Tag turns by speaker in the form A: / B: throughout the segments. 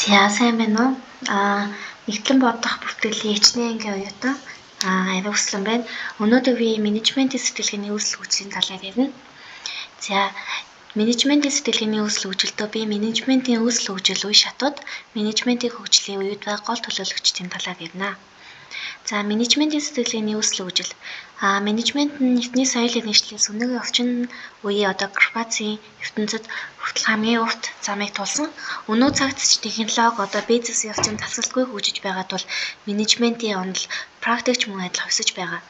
A: За сайн байна уу? Нэгтлэн бодох бүртгэлийн хичнээн ангийн оюутан Ариу Хүслэн байна. Өнөөдөр би менежментийн сэтгэлгээний үүсэл хүчлийн талаар ярина. За менежментийн сэтгэлгээний үүсэл хүчлэлдөө би менежментийн үүсэл хөгжил үе шатууд менежментийн хөгжлийн үед байгаа гол төлөөлөгчдийн талаар ярина. За менежментийн сэтгэлгээний үүсэл хөгжил. Менежмент нь нийтний соёл иргэншлийн сүнэгийн орчин үеийн корпорацийн ертөнцид хүртэл хамгийн урт замыг тулсан. Өнөө цагт ч технологи бизнесийн орчинд тасралтгүй хөгжиж байгаа тул менежментийн онол практикч мөн адилхан өсөж байгаа.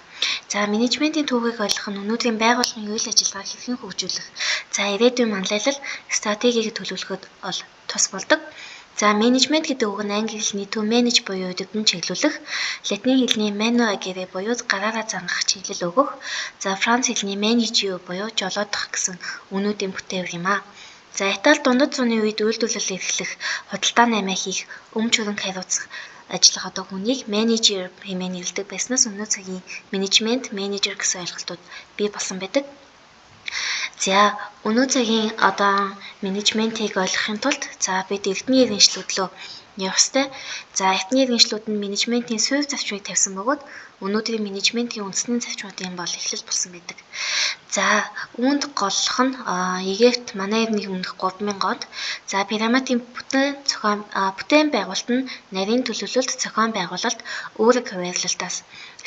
A: За менежментийн түүхийг ойлгох нь өнөөдрийн байгууллагын үйл ажиллагааг хэрхэн хөгжүүлэх, ирээдүйн манлайлал, стратегийг төлөвлөхөд тус болдог. За менежмент гэдэг үг нь англи хэлний to manage буюу өдөртөн чиглүүлэх, латин хэлний mano agere буюу гараараа зангах чиглэл өгөх, франц хэлний managio буюу жолоодох гэсэн үнүүдийн бүтээвэр юм аа. За Итали дундад зууны үед үйлдвэрлэл эрхлэх, худалдаа наймаа хийх, өмч хөрөнгө хариуцах ажиллах хүнийг менежер хэмээн нэрлэдэг байснаас өнөө цагийн менежмент, менежер гэсэн ойлголтууд бий болсон байдаг. За өнөө цагийн менежментийг ойлгохын тулд бид эрдэнэ иргэншлүүд рүү явах ёстой. За эрдэнэ иргэншлүүд нь менежментийн суурь зарчмыг тавьсан бөгөөд өнөөдрийн менежментийн үндэсний зарчмуудын бол эхлэл болсон байдаг. За үүнд голлох нь Египт манай эртний өмнөх 3000 он. За пирамидын бүтээн байгуулалт нь нарийн төлөвлөлт, зохион байгуулалт, үүрэг хуваарлалтаас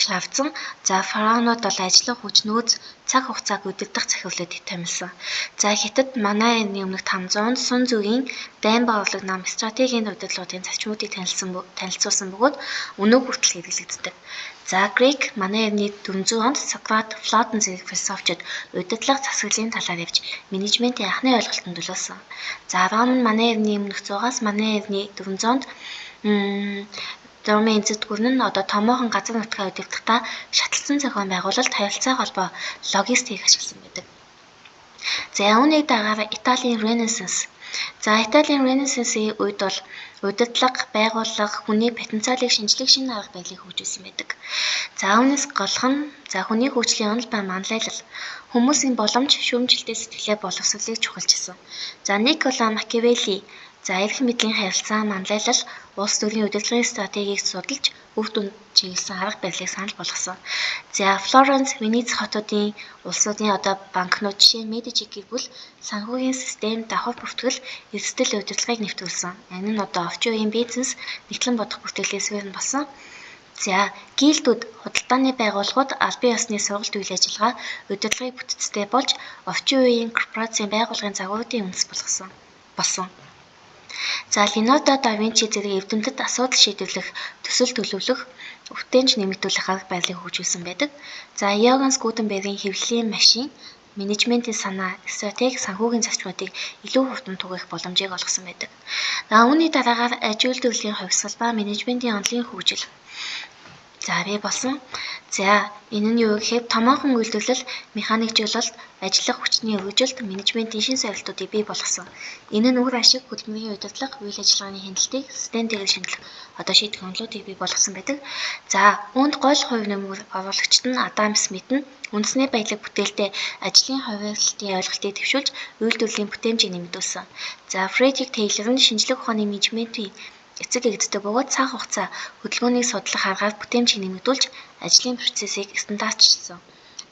A: шаардсан. За фараонууд бол ажиллах хүч, нөөц, цаг хугацааг удирдах захирлыг томилсон. За Хятад манай эртний өмнөх 500 онд Сун Цзюгийн дайн борлог нам стратегийн удирдлагын зарчмуудыг танилцуулсан бөгөөд өнөө хүртэл хэрэглэгддэг. За Грек манай эртний 400 онд Сократ, Платон зэрэг философчид удирдлага засаглалын талаар явж менежментийн анхны ойлголтод төлөвлөсөн. За Ром нь манай эртний өмнөх 100-аас манай эртний 400 онд Ромын эзэдгүүр нь томоохон газар нутгаа удирдахдаа шатлсан зохион байгуулалт, харилцаа холбоо, логистикийг ашигласан байдаг. За үүнийг дагаад Италийн Ренессанс. За Италийн Ренессансын үед бол удирдлага, байгууллага, хүний потенциалыг шинжлэх шинэ арга барилыг хөгжүүлсэн байдаг. За үүнээс голох нь хүний хөгжлийн онол ба манлайлал, хүмүүсийн боломж, шүүмжлэлтэй сэтгэлээ боловсролыг чухалчилсан. За Никколо Макиавелли эрх мэдлийн харилцаа, манлайлал, улс төрийн удирдлагын стратегийг судалж үр дүнд чиглэсэн арга барилыг санал болгосон. За Флоренц, Венец хотуудын улсуудын банкнууд жишээ нь Медичи гэр бүл санхүүгийн систем, давхар бүртгэл, эрсдэл удирдлагыг нэвтрүүлсэн. Энэ нь орчин үеийн бизнес, нэгтлэн бодох бүртгэлийн суурь нь болсон. За гильдүүд, худалдааны байгууллагууд албан ёсны сургалт үйл ажиллагаа, удирдлагыг бүтцтэй болж орчин үеийн корпорацийн байгууллагын загваруудын үндэс болсон. За Леонардо да Винчи зэрэг эрдэмтэд асуудал шийдвэрлэх, төсөл төлөвлөх, бүтээнч нэмэгдүүлэх арга барилыг хөгжүүлсэн байдаг. За Йоганс Гутенбергийн хэвлэлийн машин менежментийн санаа, стратеги, санхүүгийн зарчмуудыг илүү хурдан түгээх боломжийг олгосон байдаг. Үүний дараагаар аж үйлдвэрлэлийн хувьсгал ба менежментийн онолын хөгжил бий болсон. За энэ нь юу гэхээр томоохон үйлдвэрлэл, механикжуулалт, ажиллах хүчний өргөжлөлт, менежментийн шин сорилтуудыг бий болгосон. Энэ нь үр ашиг, хөдөлмөрийн удирдлага, үйл ажиллагааны хяналтыг системтэйгээр шинжлэх шийдвэр хөндлөлтийг бий болгосон байдаг. За үүнд гол хувь нэмэр оруулагчид нь Адам Смит нь үндэсний баялаг бүтээлтэй ажлын хуваарлтын ойлголтыг дэвшүүлж үйлдвэрлэлийн бүтээмжийг нэмэгдүүлсэн. За Фредерик Тейлор нь шинжлэх ухааны менежментийн эцэг эгддэг бөгөөд цаг хугацаа хөдөлгөөнийг судлах аргаар бүтээмжийг нэмэгдүүлж ажлын процессыг стандартчилсан.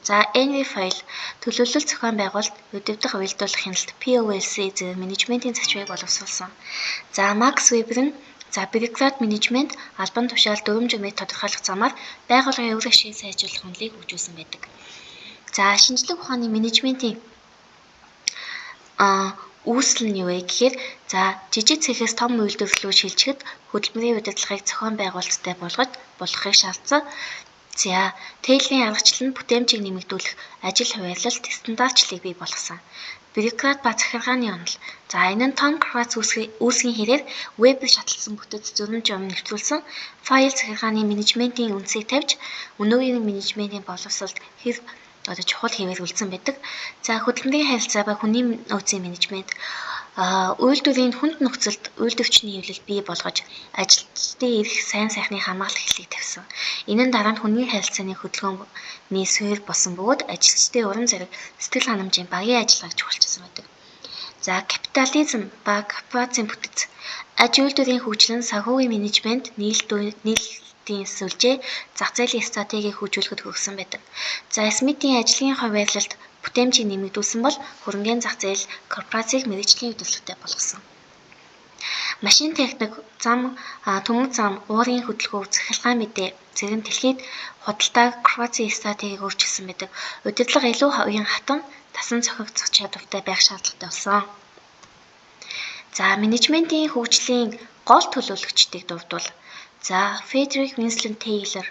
A: За Энри Файл төлөвлөлт, зохион байгуулалт, удирдах, уялдуулах хяналт POLC зэрэг менежментийн зарчмыг боловсруулсан. За Макс Вебер нь бюрократ менежмент, албан тушаал, дүрм журмыг тодорхойлох замаар байгууллагын үр ашгийг сайжруулах хөндлөлийг хөгжүүлсэн байдаг. За шинжлэх ухааны менежментийн үүсэл нь юу вэ гэхээр жижиг цэхээс том үйлдвэрлэл рүү шилжихэд хөдөлмөрийн удирдлагыг зохион байгуулалттай болгохыг шаардсан. За Тейлорийн аргачлал нь бүтээмжийг нэмэгдүүлэх, ажил хуваарлалт, стандартчлалыг бий болгосон. Бюрократ ба захиргааны онол. Энэ нь том корпорац үүсгийн хэрээр вебээр шатлсан бүтэц зүрм журм нэвтрүүлсэн. Файл захиргааны менежментийн үндсийг тавьж өнөөгийн менежментийн боловсролд чухал хэвээр үлдсэн байдаг. За хөдөлмөрийн харилцаа ба хүний нөөцийн менежмент. Үйлдвэрийн хүнд нөхцөлд үйлдвэрчний хэвлэл бий болгож ажилчдын эрх, сайн сайхныг хамгаалах эхлэлийг тавьсан. Энэ нь дараа нь хүний харилцааны хөдөлгөөний суурь болсон бөгөөд ажилчдын урам зориг, сэтгэл ханамжийн багийн ажиллагааг чухалчилсан байдаг. За капитализм ба корпорацийн бүтэц. Аж үйлдвэрийн хөгжил нь санхүүгийн менежмент, нийлэлтийн сүлжээ, зах зээлийн стратегийг хөгжүүлэхэд хүргэсэн байдаг. За Смитийн ажлын хуваарлалт бүтээмжийг нэмэгдүүлсэн бол хөрөнгөний зах зээл корпорацийг мэргэжлийн хөдөлгөөтэй болгосон. Машин техник, төмөр зам, уурын хөдөлгөөн, захиргааны мэдээ зэрэг нь дэлхийд худалдааг корпорацийн стратегийг өөрчилсөн байдаг. Удирдлага илүү уян хатан, тасан цохигдох чадвартай байх шаардлагатай болсон. За менежментийн хөгжлийн гол төлөөлөгчдийг дурдвал Фредерик Винсент Тейлор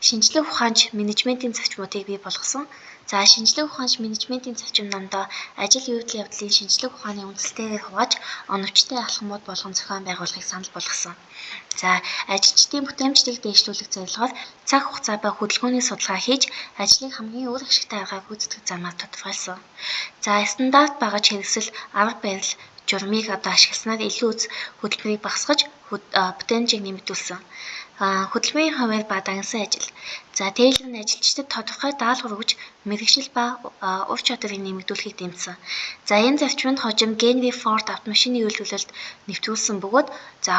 A: шинжлэх ухаанч менежментийн зарчмуудыг бий болгосон. Шинжлэх ухаанч менежментийн зарчим номдоо ажил үйлдэл явдлын шинжлэх ухааны үндсэлтэйгээр хувааж оновчтой алхмууд болгон зохион байгуулахыг санал болгосон. Ажилчдын бүтээмжийг дэвшлүүлэх зорилгоор цаг хугацаа ба хөдөлгөөний судалгаа хийж ажлыг хамгийн үр ашигтай аргаар гүйцэтгэх замаар тодорхойлсон. Стандарт багаж хэрэгсэл, арга барил, журмыг ашигласнаар илүү хөдөлмөрийг багасгаж бүтээмжийг нэмэгдүүлсэн. Хөдөлмөрийн хуваар ба дагнасан ажил. Тейлор нь ажилчдад тодорхой даалгавар өгж мэргэжил ба ур чадварыг нэмэгдүүлэхийг дэмжсэн. Энэ зарчмын хожим Генри Форд автомашины үйлдвэрлэлд нэвтрүүлсэн бөгөөд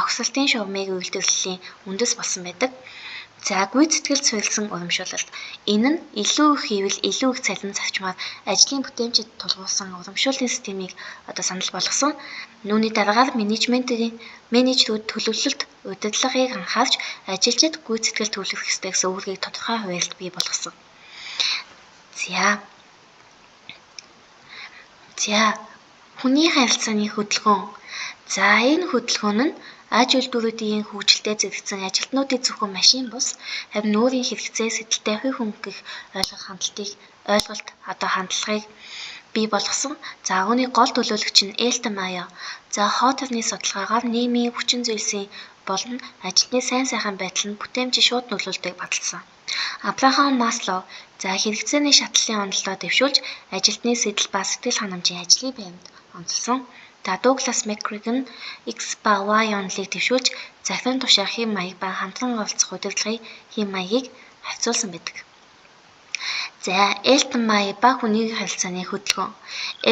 A: огсролтын шугамыг үйлдвэрлэлийн үндэс болсон байдаг. Гүйцэтгэлд суурилсан урамшуулалт. Энэ нь илүү их хийвэл илүү их цалин зарчмаар ажлын бүтээмжид тулгуурласан урамшууллын системийг санал болгосон. Үүний дараагаар менежерүүд төлөвлөлт, удирдлагыг анхаарч ажилчид гүйцэтгэл төлөвлөх ёстой гэсэн үүргийг тодорхой хуваарлалт бий болгосон. Хүний харилцааны хөдөлгөөн. Энэ хөдөлгөөн нь аж үйлдвэрүүдийн хөгжилтэд зэрэгцэн ажилтнуудыг зөвхөн машин бус харин өөрийн хэрэгцээ сэтэл хувь хөнгөх хандлагыг бий болгосон. Үүний гол төлөөлөгч нь Элтон Майо. Хоторны судалгаагаар нийгмийн хүчин зүйлсийн болон ажилтны сайн сайхан байдал нь бүтээмжид шууд нөлөөлдөгг баталсан. Абрахам Маслоу хэрэгцээний шатлалын онолдоо дэвшүүлж ажилтны сэтэл ба сэтгэл ханамжийн ажлын байранд онцолсон. Дуглас Макгрегор нь X ба Y онолыг дэвшүүлж захиран тушаах хэм маяг ба хамтран оролцох удирдлагын хэм маягийг харьцуулсан байдаг. Элтон Май ба хүний харилцааны хөдөлгөөн.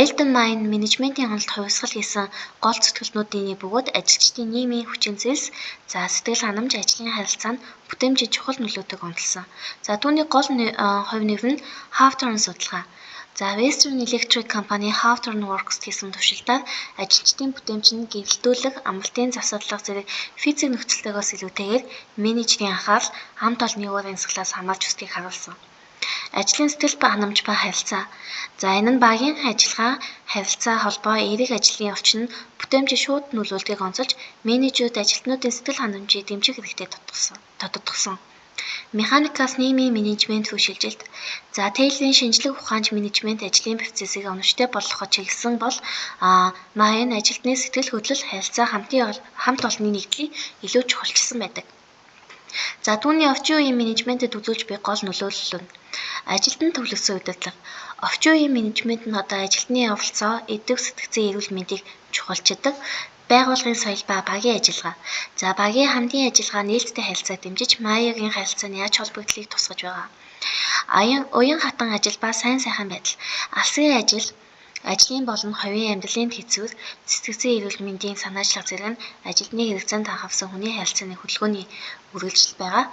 A: Элтон Май нь менежментийн онолд хувьсгал хийсэн гол зүтгэлтнүүдийн нэг бөгөөд ажилчдын нийгмийн хүчин зүйлс, сэтгэл ханамж, ажлын харилцаанд бүтээмжид чухал нөлөөтэйг онцолсон. Түүний гол хувь нэр нь Hawthorne судалгаа. Western Electric компани Hawthorne Works хийсэн туршилтаар ажилчдын бүтээмж нь гэрэлтүүлэг, амралтын асуудлах зэрэг физик нөхцөлтэйгээс илүүтэйгээр менежерийн анхаарал, хамт олонны уур амьсгалаас хамаарч өсдгийг харуулсан. Ажлын сэтгэл ханамж ба харилцаа. Энэ нь багийн ажиллагаа, харилцаа, холбоо, эерэг ажлын орчин нь бүтээмжид шууд нөлөөлдгийг онцолж, менежерүүд ажилтнуудын сэтгэл ханамжийг дэмжих хэрэгтэй тодтогсон. Механикаас нийгмийн менежмент рүү шилжилт. Тейлорын шинжлэх ухаанч менежмент ажлын процессыг оновчтой болгоход чиглэсэн бол Майо нь ажилтны сэтгэл хөдлөл, харилцаа, хамт олонны нэгдлийг илүү чухалчилсан байдаг. Түүний орчин үеийн менежментэд үзүүлж буй гол нөлөөлөл нь ажилтнанд төлөвлөсөн удирдлага. Орчин үеийн менежмент нь ажилтны оролцоо, эдгэх сэтгцэн эрүүл мэндийг чухалчилдаг. Байгууллагын соёл ба багийн ажиллагаа. Багийн хамтын ажиллагаа нээлттэй харилцааг дэмжиж Майогийн харилцааны ач холбогдлыг тусгаж байгаа. Уян хатан ажил ба сайн сайхан байдал. Алсын ажлын болон хувийн амьдралын хэцүүд, сэтгцэн эрүүл мэндийн санаачлах зэрэг нь ажилтны хэрэгцээнд анхаарсан хүний харилцааны хөдөлгөөний үргэлжлэл байгаа.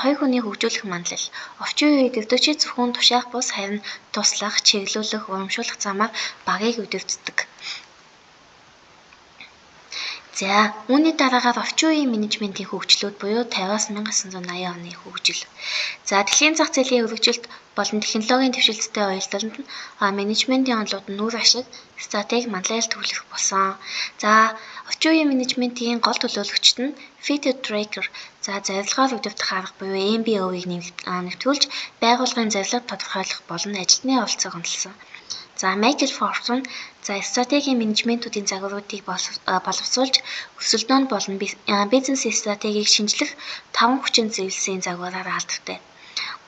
A: Хувь хүний хөгжүүлэх мандлал. Орчин үеийн эрдэмтдүүд зөвхөн тушаах бус харин туслах, чиглүүлэх, урамшуулах замаар багийг удирддаг. Үүний дараагаар орчин үеийн менежментийн хөгжлүүд буюу 50-аас 1980 оны хөгжил. Дэлхийн зах зээлийн өргөжлөлт болон технологийн дэвшилттэй уялдалд нь менежментийн онолууд нь үр ашиг, стратеги, манлайлал төвлөрөх болсон. Орчин үеийн менежментийн гол төлөөлөгчд нь Peter Drucker. Зорилгоор удирдах арга буюу MBO-ыг нэвтрүүлж байгууллагын зорилго тодорхойлох болон ажилтны оролцоог онцолсон. Майкл Форбс нь стратегийн менежментүүдийн загваруудыг боловсруулж өсөлтөнд болон бизнесийн стратегийг шинжлэх 5 хүчин зүйлсийн загвараар алдартай.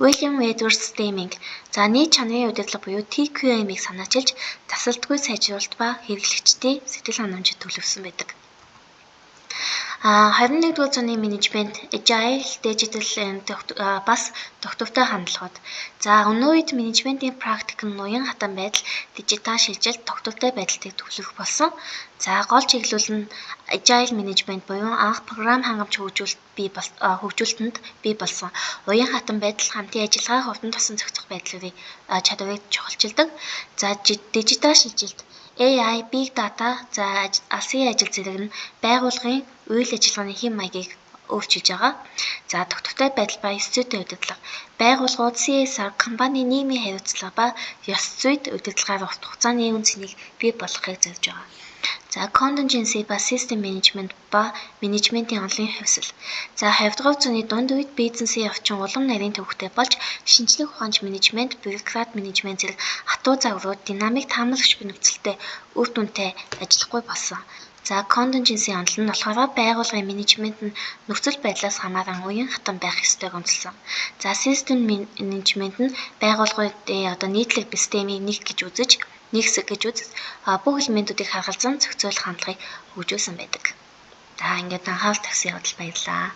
A: William Edwards Deming нийт чанарын удирдлага буюу TQM-ийг санаачилж тасалдаггүй сайжруулалт ба хэрэглэгчдийн сэтгэл ханамжид төлөвлөсөн байдаг. 21-р зууны менежмент, agile, digital бас тогтвортой хандлагууд. За өнөө үед менежментийн практик нь ноён хатан байдал, дижитал шилжилт, тогтвортой байдалтыг төвлөрөх болсон. За гол чиглэл нь agile менежмент буюу анх програм хангамж хөгжүүлэлтэнд бий болсон. Уян хатан байдал хамтын ажиллагаа хурдан тусан зохицох байдлыг чадварыг чухалчилдаг. За дижитал шилжилт AI, Big Data, за алсын ажил зэрэг нь байгууллагын үйл ажиллагааны хэм маягийг өөрчилж байгаа. За тогтвортой байдал ба ёс зүйтэй удирдлага. Байгууллагууд CSR компани нийгмийн хариуцлага ба ёс зүйд удирдлагаар урт хугацааны үн цэнийг бий болгохыг зорьж байгаа. За contingency ба system management ба менежментийн онолын хувьсэл. За 20-р зууны дунд үед бизнесийн орчин улам нарийн төвхтэй болж шинжлэх ухаанч менежмент, бюрократ менежмент зэрэг хатуу загварууд динамик таамаглагч нөхцөлтэй үр дүнтэй ажиллахгүй болсон. За contingency онол нь болохоор байгууллагын менежмент нь нөхцөл байдлаас хамааран уян хатан байх ёстойг онцлсон. За system management нь байгууллагын нийтлэг системийг нэг хэсэг гэж үзэж бүх элементүүдийг харгалзан зохицуулах хандлагыг хөгжүүлсэн байдаг. За ингээд анхаарал тавьсан явдал баярлалаа.